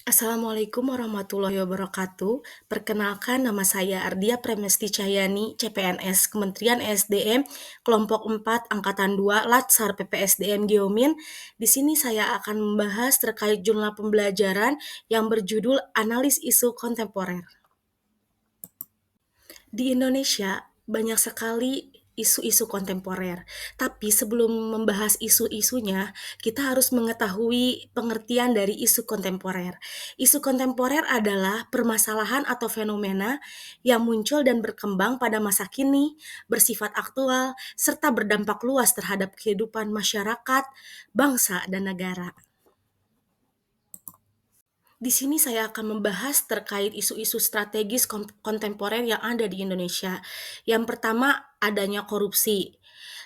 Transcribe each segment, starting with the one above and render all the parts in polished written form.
Assalamualaikum warahmatullahi wabarakatuh. Perkenalkan nama saya Ardia Premesti Cahyani, CPNS, Kementerian SDM, kelompok 4, Angkatan 2, Latsar PPSDM Geomin. Di sini saya akan membahas terkait jurnal pembelajaran yang berjudul Analis Isu Kontemporer. Di Indonesia banyak sekali isu-isu kontemporer. Tapi sebelum membahas isu-isunya, kita harus mengetahui pengertian dari isu kontemporer. Isu kontemporer adalah permasalahan atau fenomena yang muncul dan berkembang pada masa kini, bersifat aktual, serta berdampak luas terhadap kehidupan masyarakat, bangsa, dan negara. Di sini saya akan membahas terkait isu-isu strategis kontemporer yang ada di Indonesia. Yang pertama, adanya korupsi.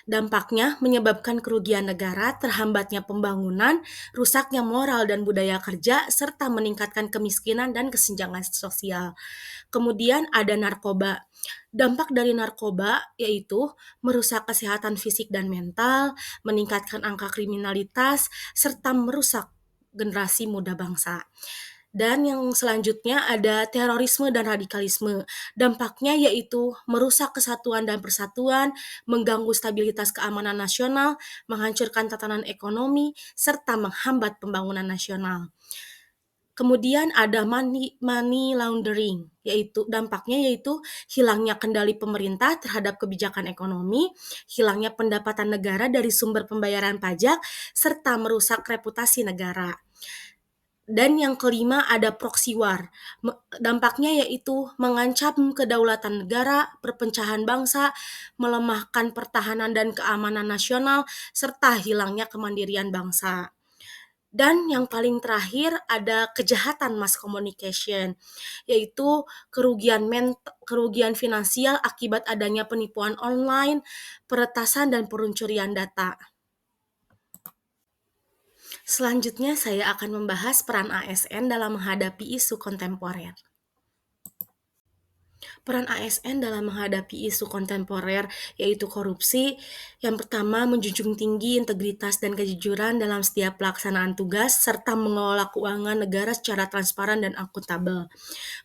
Dampaknya menyebabkan kerugian negara, terhambatnya pembangunan, rusaknya moral dan budaya kerja, serta meningkatkan kemiskinan dan kesenjangan sosial. Kemudian ada narkoba. Dampak dari narkoba yaitu merusak kesehatan fisik dan mental, meningkatkan angka kriminalitas, serta merusak generasi muda bangsa. Dan yang selanjutnya ada terorisme dan radikalisme. Dampaknya yaitu merusak kesatuan dan persatuan, mengganggu stabilitas keamanan nasional, menghancurkan tatanan ekonomi, serta menghambat pembangunan nasional. Kemudian ada money laundering, yaitu hilangnya kendali pemerintah terhadap kebijakan ekonomi, hilangnya pendapatan negara dari sumber pembayaran pajak, serta merusak reputasi negara. Dan yang kelima ada proxy war. Dampaknya yaitu mengancam kedaulatan negara, perpecahan bangsa, melemahkan pertahanan dan keamanan nasional, serta hilangnya kemandirian bangsa. Dan yang paling terakhir ada kejahatan mass communication, yaitu kerugian finansial akibat adanya penipuan online, peretasan dan pencurian data. Selanjutnya saya akan membahas peran ASN dalam menghadapi isu kontemporer. Peran ASN dalam menghadapi isu kontemporer yaitu korupsi, yang pertama menjunjung tinggi integritas dan kejujuran dalam setiap pelaksanaan tugas serta mengelola keuangan negara secara transparan dan akuntabel.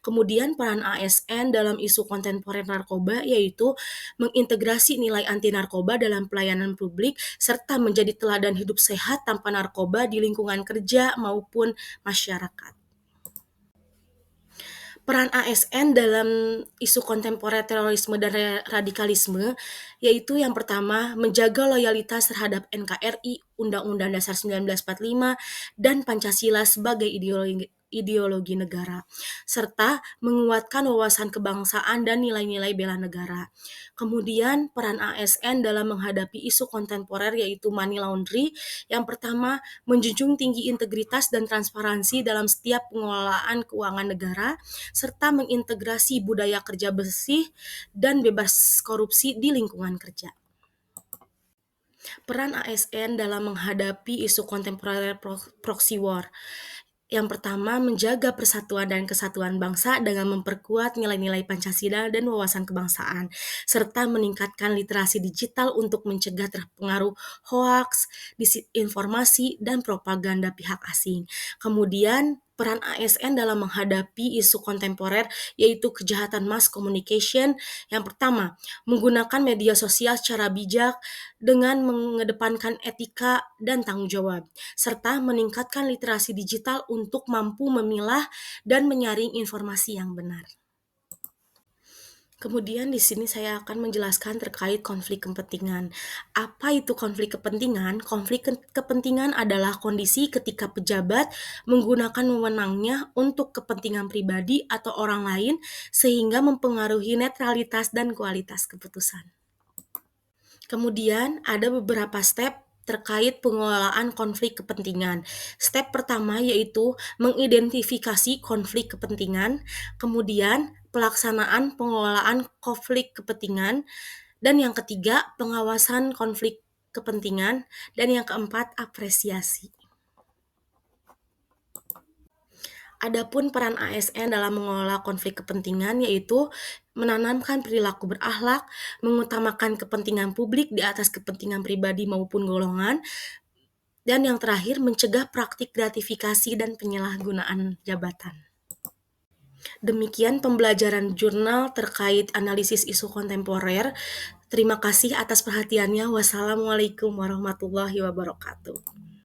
Kemudian peran ASN dalam isu kontemporer narkoba yaitu mengintegrasi nilai anti narkoba dalam pelayanan publik serta menjadi teladan hidup sehat tanpa narkoba di lingkungan kerja maupun masyarakat. Peran ASN dalam isu kontemporer terorisme dan radikalisme, yaitu yang pertama menjaga loyalitas terhadap NKRI, Undang-Undang Dasar 1945, dan Pancasila sebagai ideologi negara, serta menguatkan wawasan kebangsaan dan nilai-nilai bela negara. Kemudian peran ASN dalam menghadapi isu kontemporer yaitu money laundry, yang pertama menjunjung tinggi integritas dan transparansi dalam setiap pengelolaan keuangan negara, serta mengintegrasi budaya kerja bersih dan bebas korupsi di lingkungan kerja. Peran ASN dalam menghadapi isu kontemporer proxy war. Yang pertama, menjaga persatuan dan kesatuan bangsa dengan memperkuat nilai-nilai Pancasila dan wawasan kebangsaan, serta meningkatkan literasi digital untuk mencegah terpengaruh hoaks, disinformasi, dan propaganda pihak asing. Kemudian, peran ASN dalam menghadapi isu kontemporer yaitu kejahatan mass communication. Yang pertama, menggunakan media sosial secara bijak dengan mengedepankan etika dan tanggung jawab, serta meningkatkan literasi digital untuk mampu memilah dan menyaring informasi yang benar. Kemudian di sini saya akan menjelaskan terkait konflik kepentingan. Apa itu konflik kepentingan? Konflik kepentingan adalah kondisi ketika pejabat menggunakan wewenangnya untuk kepentingan pribadi atau orang lain sehingga mempengaruhi netralitas dan kualitas keputusan. Kemudian ada beberapa step terkait pengelolaan konflik kepentingan. Step pertama yaitu mengidentifikasi konflik kepentingan, kemudian pelaksanaan pengelolaan konflik kepentingan, dan yang ketiga pengawasan konflik kepentingan, dan yang keempat apresiasi. Adapun peran ASN dalam mengelola konflik kepentingan yaitu menanamkan perilaku berakhlak, mengutamakan kepentingan publik di atas kepentingan pribadi maupun golongan, Dan yang terakhir, mencegah praktik gratifikasi dan penyalahgunaan jabatan. Demikian pembelajaran jurnal terkait analisis isu kontemporer. Terima kasih atas perhatiannya. Wassalamualaikum warahmatullahi wabarakatuh.